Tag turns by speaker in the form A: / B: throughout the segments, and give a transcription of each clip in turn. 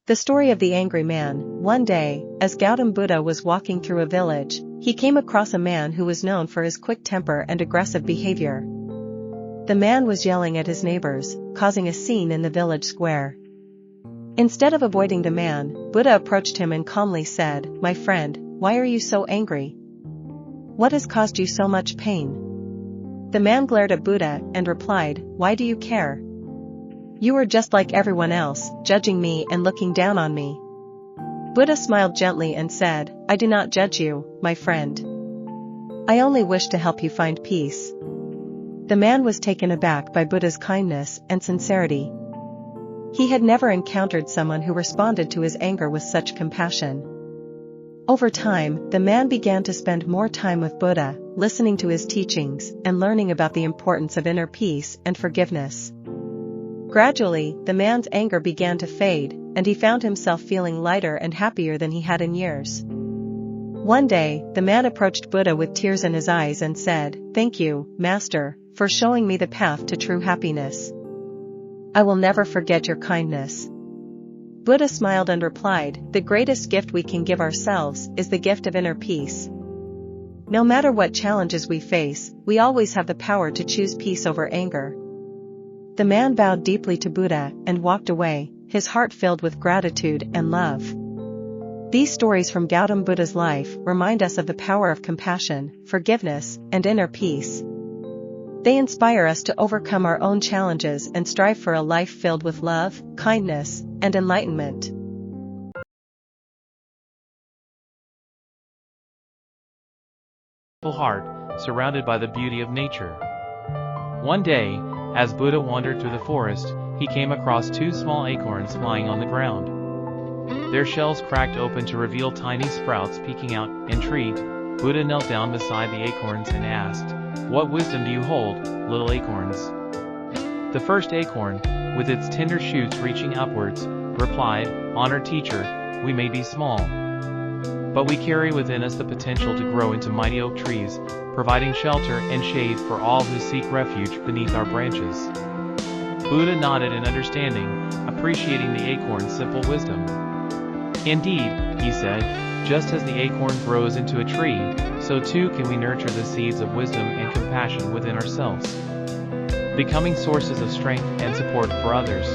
A: The story of the angry man. One day, as Gautam Buddha was walking through a village, he came across a man who was known for his quick temper and aggressive behavior. The man was yelling at his neighbors, causing a scene in the village square. Instead of avoiding the man, Buddha approached him and calmly said, "My friend, why are you so angry? What has caused you so much pain?" The man glared at Buddha and replied, "Why do you care? You are just like everyone else, judging me and looking down on me." Buddha smiled gently and said, "I do not judge you, my friend. I only wish to help you find peace." The man was taken aback by Buddha's kindness and sincerity. He had never encountered someone who responded to his anger with such compassion. Over time, the man began to spend more time with Buddha, listening to his teachings and learning about the importance of inner peace and forgiveness. Gradually, the man's anger began to fade, and he found himself feeling lighter and happier than he had in years. One day, the man approached Buddha with tears in his eyes and said, "Thank you, Master, for showing me the path to true happiness. I will never forget your kindness." Buddha smiled and replied, "The greatest gift we can give ourselves is the gift of inner peace. No matter what challenges we face, we always have the power to choose peace over anger." The man bowed deeply to Buddha and walked away, his heart filled with gratitude and love. These stories from Gautam Buddha's life remind us of the power of compassion, forgiveness, and inner peace. They inspire us to overcome our own challenges and strive for a life filled with love, kindness, and enlightenment.
B: Heart, surrounded by the beauty of nature. One day, as Buddha wandered through the forest, he came across two small acorns lying on the ground. Their shells cracked open to reveal tiny sprouts peeking out. Intrigued, Buddha knelt down beside the acorns and asked, "What wisdom do you hold, little acorns?" The first acorn, with its tender shoots reaching upwards, replied, "Honored teacher, we may be small, but we carry within us the potential to grow into mighty oak trees, providing shelter and shade for all who seek refuge beneath our branches." Buddha nodded in understanding, appreciating the acorn's simple wisdom. "Indeed," he said, "just as the acorn grows into a tree, so too can we nurture the seeds of wisdom and compassion within ourselves, becoming sources of strength and support for others."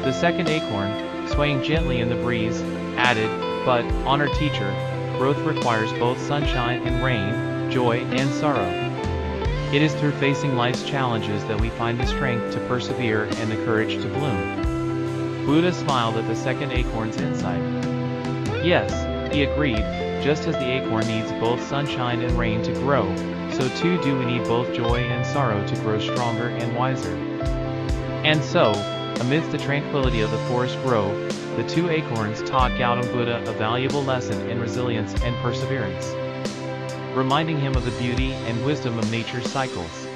B: The second acorn, swaying gently in the breeze, added, "But, honored teacher, growth requires both sunshine and rain, joy and sorrow. It is through facing life's challenges that we find the strength to persevere and the courage to bloom." Buddha smiled at the second acorn's insight. "Yes," he agreed, "just as the acorn needs both sunshine and rain to grow, so too do we need both joy and sorrow to grow stronger and wiser." And so, amidst the tranquility of the forest grove, the two acorns taught Gautam Buddha a valuable lesson in resilience and perseverance, reminding him of the beauty and wisdom of nature's cycles.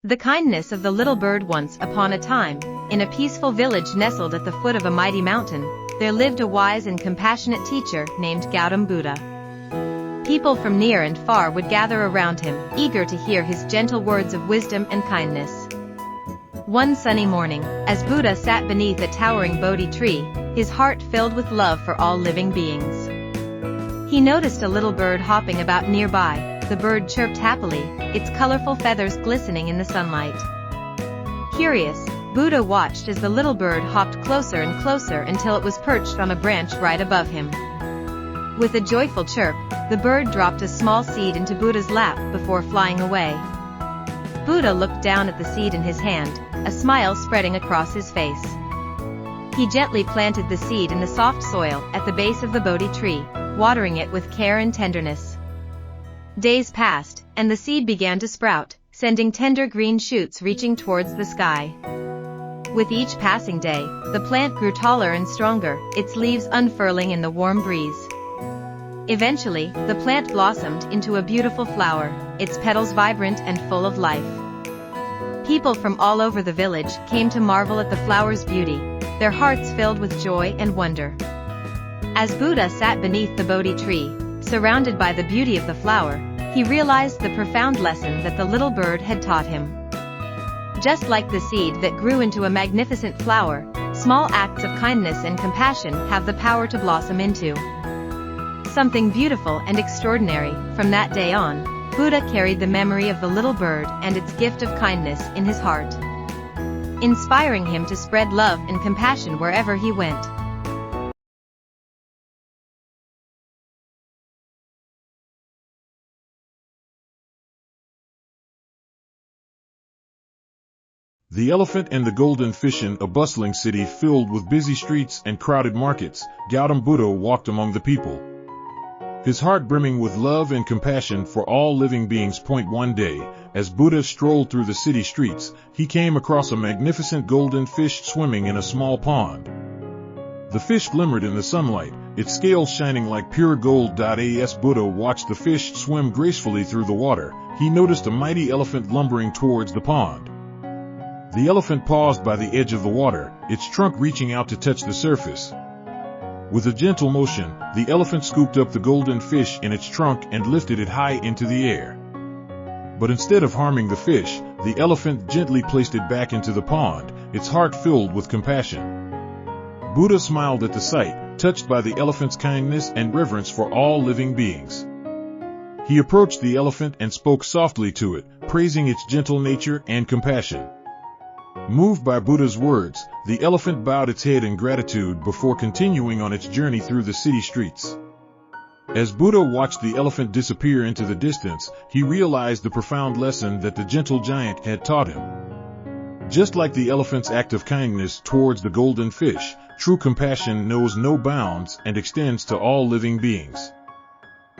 C: The kindness of the little bird. Once upon a time, in a peaceful village nestled at the foot of a mighty mountain, there lived a wise and compassionate teacher named Gautam Buddha. People from near and far would gather around him, eager to hear his gentle words of wisdom and kindness. One sunny morning, as Buddha sat beneath a towering Bodhi tree, his heart filled with love for all living beings. He noticed a little bird hopping about nearby. The bird chirped happily, its colorful feathers glistening in the sunlight. Curious, Buddha watched as the little bird hopped closer and closer until it was perched on a branch right above him. With a joyful chirp, the bird dropped a small seed into Buddha's lap before flying away. Buddha looked down at the seed in his hand, a smile spreading across his face. He gently planted the seed in the soft soil at the base of the Bodhi tree, watering it with care and tenderness. Days passed, and the seed began to sprout, sending tender green shoots reaching towards the sky. With each passing day, the plant grew taller and stronger, its leaves unfurling in the warm breeze. Eventually, the plant blossomed into a beautiful flower, its petals vibrant and full of life. People from all over the village came to marvel at the flower's beauty, their hearts filled with joy and wonder. As Buddha sat beneath the Bodhi tree, surrounded by the beauty of the flower, he realized the profound lesson that the little bird had taught him. Just like the seed that grew into a magnificent flower, small acts of kindness and compassion have the power to blossom into something beautiful and extraordinary. From that day on, Buddha carried the memory of the little bird and its gift of kindness in his heart, inspiring him to spread love and compassion wherever he went.
D: The Elephant and the Golden Fish. In a bustling city filled with busy streets and crowded markets, Gautambuddha walked among the people, his heart brimming with love and compassion for all living beings. One day, as Buddha strolled through the city streets, he came across a magnificent golden fish swimming in a small pond. The fish glimmered in the sunlight, its scales shining like pure gold. As Buddha watched the fish swim gracefully through the water, he noticed a mighty elephant lumbering towards the pond. The elephant paused by the edge of the water, its trunk reaching out to touch the surface. With a gentle motion, the elephant scooped up the golden fish in its trunk and lifted it high into the air. But instead of harming the fish, the elephant gently placed it back into the pond, its heart filled with compassion. Buddha smiled at the sight, touched by the elephant's kindness and reverence for all living beings. He approached the elephant and spoke softly to it, praising its gentle nature and compassion. Moved by Buddha's words, the elephant bowed its head in gratitude before continuing on its journey through the city streets. As Buddha watched the elephant disappear into the distance, he realized the profound lesson that the gentle giant had taught him. Just like the elephant's act of kindness towards the golden fish, true compassion knows no bounds and extends to all living beings,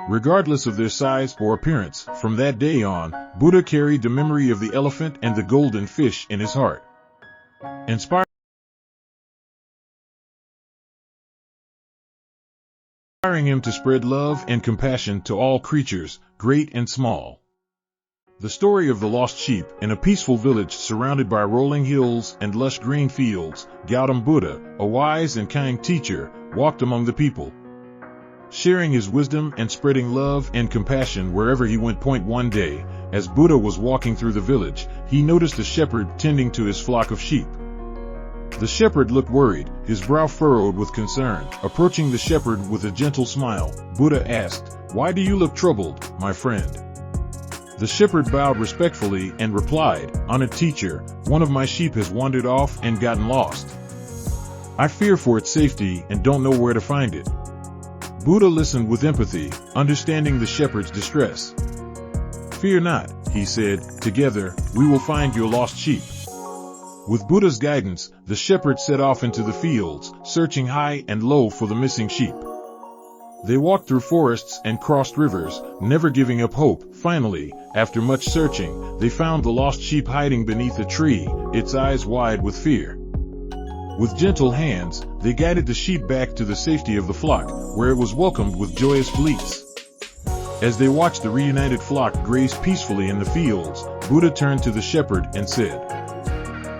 D: regardless of their size or appearance. From that day on, Buddha carried the memory of the elephant and the golden fish in his heart, inspiring him to spread love and compassion to all creatures, great and small. The story of the lost sheep. In a peaceful village surrounded by rolling hills and lush green fields, Gautambuddha, a wise and kind teacher, walked among the people, sharing his wisdom and spreading love and compassion wherever he went. One day, as Buddha was walking through the village, he noticed a shepherd tending to his flock of sheep. The shepherd looked worried, his brow furrowed with concern. Approaching the shepherd with a gentle smile, Buddha asked, "Why do you look troubled, my friend?" The shepherd bowed respectfully and replied, "Honored teacher, one of my sheep has wandered off and gotten lost. I fear for its safety and don't know where to find it." Buddha listened with empathy, understanding the shepherd's distress. "Fear not," he said, "together, we will find your lost sheep." With Buddha's guidance, the shepherd set off into the fields, searching high and low for the missing sheep. They walked through forests and crossed rivers, never giving up hope. Finally, after much searching, they found the lost sheep hiding beneath a tree, its eyes wide with fear. With gentle hands, they guided the sheep back to the safety of the flock, where it was welcomed with joyous bleats. As they watched the reunited flock graze peacefully in the fields, Buddha turned to the shepherd and said,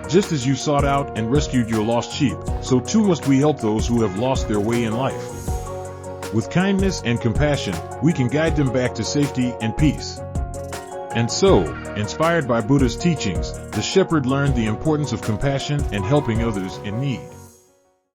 D: "Just as you sought out and rescued your lost sheep, so too must we help those who have lost their way in life. With kindness and compassion, we can guide them back to safety and peace." And so, inspired by Buddha's teachings, the shepherd learned the importance of compassion and helping others in need.